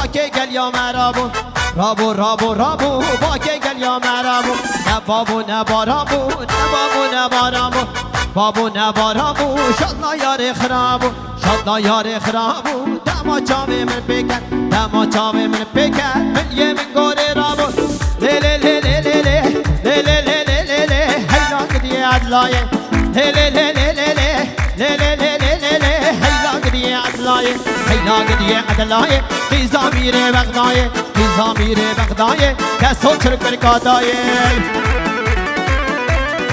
باکی گل یا مرابو رابو رابو رابو باکی گل یا مرابو نبابو نبارابو نبابو نبارابو بابو نبارابو شادنا یار خرابو شادنا یار خرابو دما چاوی من بکن دما چاوی من بکن من یه من گوره رابو لی لی لی لی لی لی لی لی لی لی لی لی هیلا کدی عدلایه لی لی لی لی لی لی لی لی لی لی لی هیلا کدی عدلایه هیلا کدی عدلایه بی زمیر بغدایه بی زمیر بغدایه کسو چرک برکادایه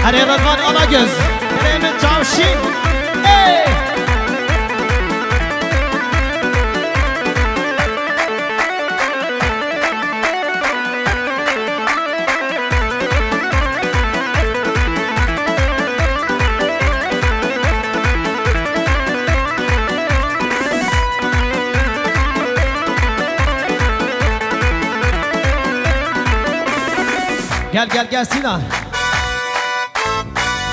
هر رقان آنا göz Mehmet Çavşin ey Gel gel gel Sinan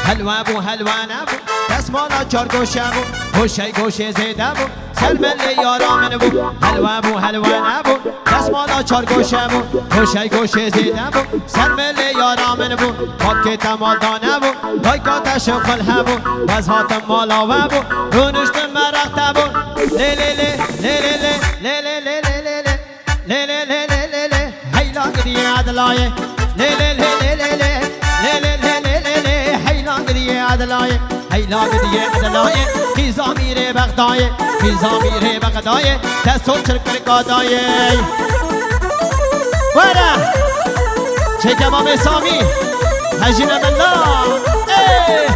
Helva bu helva ne bu Desmala çar goşe bu Goşe goşe zeyde bu Selmeli yaramın bu Helva bu helva ne bu Desmala çar goşe bu Goşe goşe zeyde bu Selmeli yaramın bu Pakkete maldane bu Daykate şıkıl he bu Bezhatım mala ve bu Dönüştüm merakte bu Le le le le le le le le le le le le le le le le le le Heyla gidiye adlaye Le le le le le le le le le le le le Heyla gidiye adlaye Heyla gidiye adlaye Ki zamire Bagdaye Ki zamire Bagdaye Tesol çırkır kadaye Vara Çekem Ahmet Sami Hacine Bellah Ey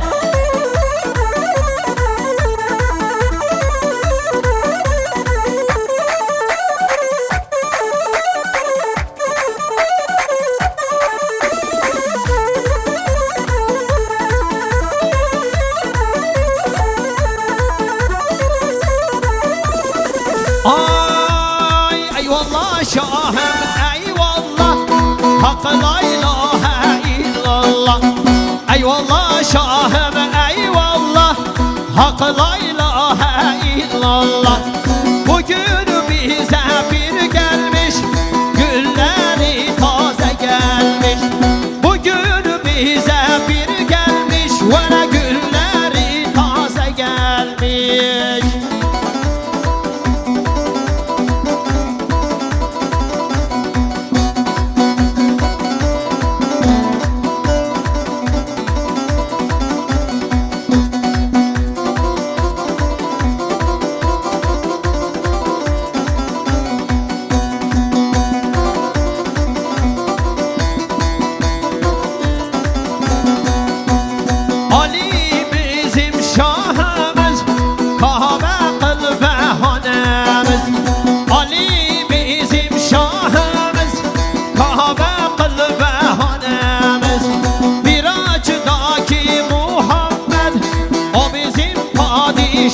Şahım eyvallah Hak la ilahe illallah Eyvallah şahım eyvallah Hak la ilahe illallah Bugün bize bir gelmiş Gülleri taze gelmiş Bugün bize bir gelmiş Ve gülleri taze gelmiş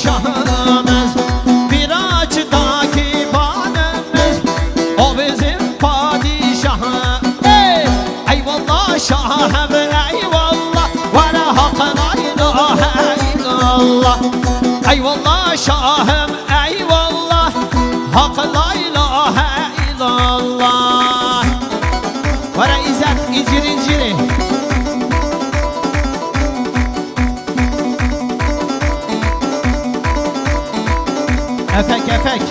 Şahımız bir açıdaki pademiz O bizim padişahı Ey eyvallah şahım eyvallah Ve la hak la ilahe illallah Eyvallah şahım eyvallah Hak la ilahe illallah Ve la İzzet incir inciri Efek efek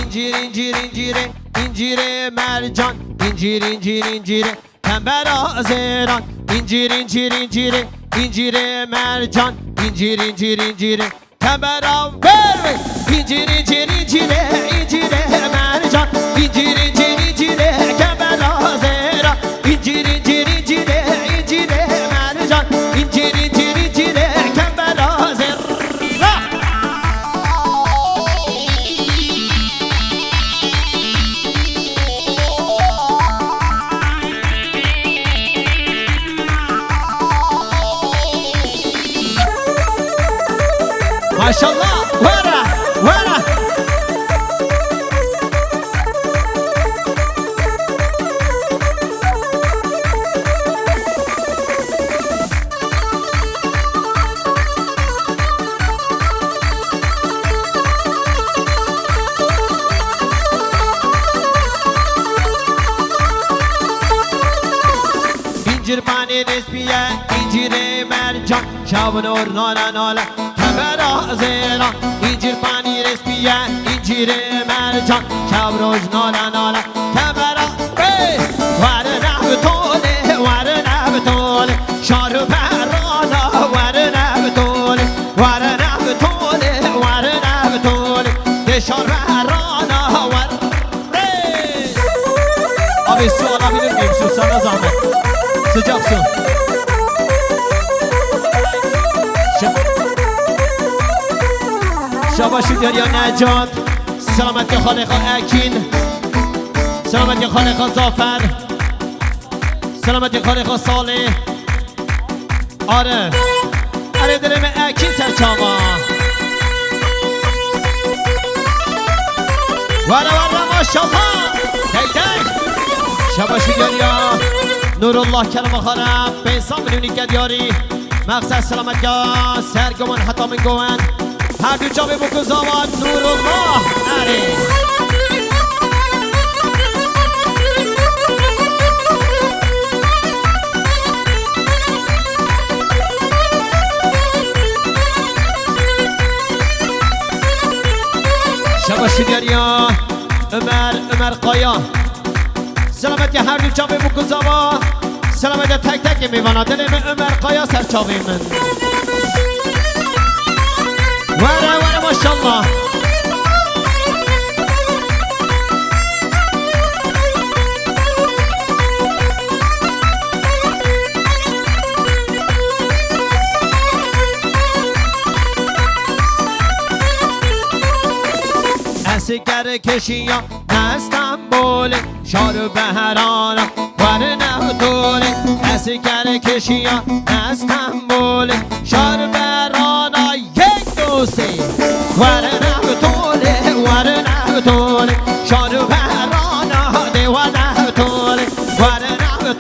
İncir incir incire incire mercan İncir incir incire tembel haziran İncir incir incire incire mercan İncir incir incire tembel haziran İncir incir incire incire mercan İncir incir incire tembel haziran İncir incir incire incire mercan İncir incir incire tembel haziran Maşallah vara vara incir pani resmiye incir mercan şab nur nala nala kemer azera incir pani resmiye incir mercan şab nur nala nala kemer varna betole varna betole şarı perana varna betole varna betole varna betole deşar perana var. Abi su alabilir miyim? Su sana zahmet. Sıcak su. Şabaşı derya Necat. Selamet Halika Ekin. Selamet Halika Zafer. Selamet Halika Salih. Arif. Arif derime Ekin serçama. Vara maşallah. Dey dey. Şabaşı derya Nurullah kelime خرم به انسان بدونی که دیاری مقصد سلامت یا سرگمان حتی من گوهن هر دو جا به بکزاوان نورالله نره شباش دریا عمر قایا سلامت هر دو جا به بکزاوا سلامت تک تک میوانا دل من عمر قایا سرچاوی من وره ماشالله اسگر کشیا نستم بوله شارو بهرانا ورنه دوله اسگر کشیا نستم بوله شارو بهرانا یک دو سه ورنه دوله شارو بهرانا دیوانه دوله ورنه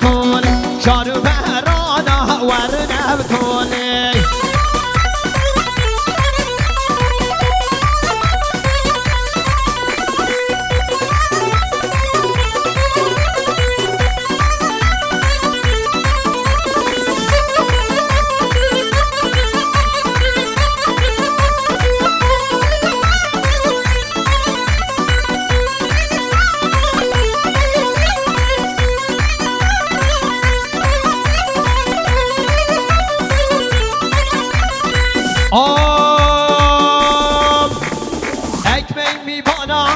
دوله شارو بهرانا ورنه دوله Ekmeğin mi bana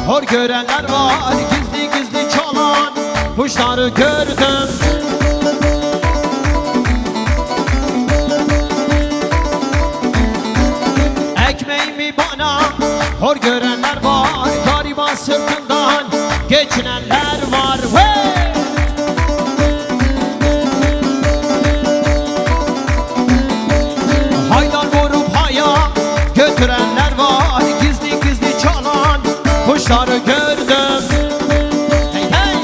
hor görenler var gizli gizli çalan kuşları gördüm Ekmeğin mi bana hor görenler var gariban sırtından geçinenler var Haydar vurup haya götürenler var gizli gizli çalan kuşları gördüm hey hey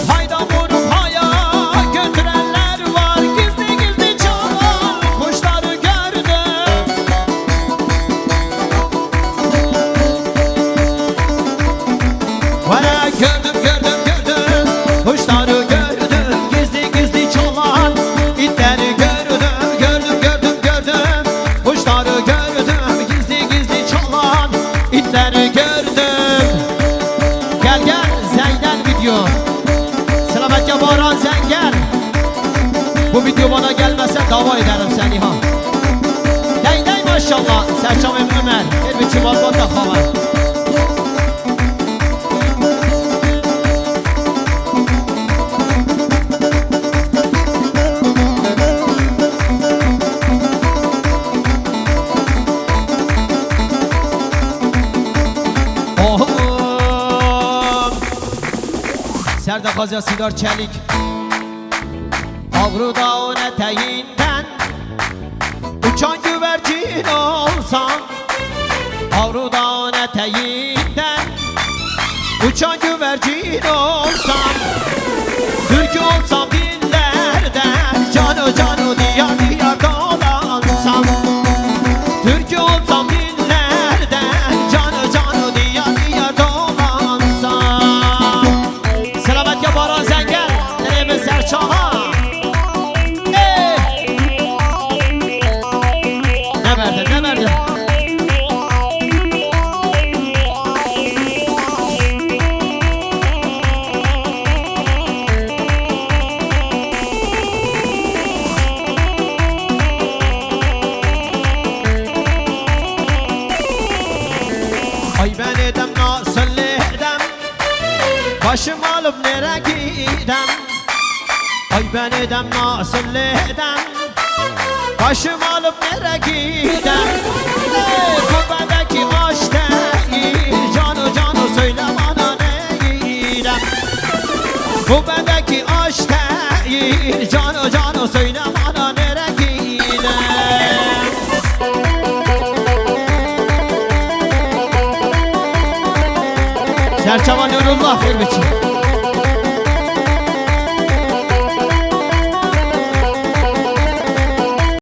Haydar vurup haya götürenler var gizli gizli çalan kuşları gördüm Valla gördüm kuşları gördüm gizli gizli çalan itleri gördüm kuşları gördüm gizli gizli çalan itleri gördüm Gel Zeynel video Selamet ya Baran Zenger Bu video bana gelmezse dava ederim seni ha Dey maşallah Serçamim Ömer bir biçim alman da haber Serdar Gazi Sidar Çelik Avru dağın eteğinden uçan güvercin olsam Avru dağın eteğinden uçan güvercin olsam Türk olsam dillerden canı diyar dolansam Türk olsam dillerden canı diyar dolansam Başım alıp nereye gidem? Ay ben edem nasıl edem? Başım alıp nereye gidem? Bu bendeki aşk değil. Canı canı söyle bana ne gidem? Bu bendeki aşk değil. Canı canı söyle bana nereye gidem? Serçava Nurullah Elbiçi.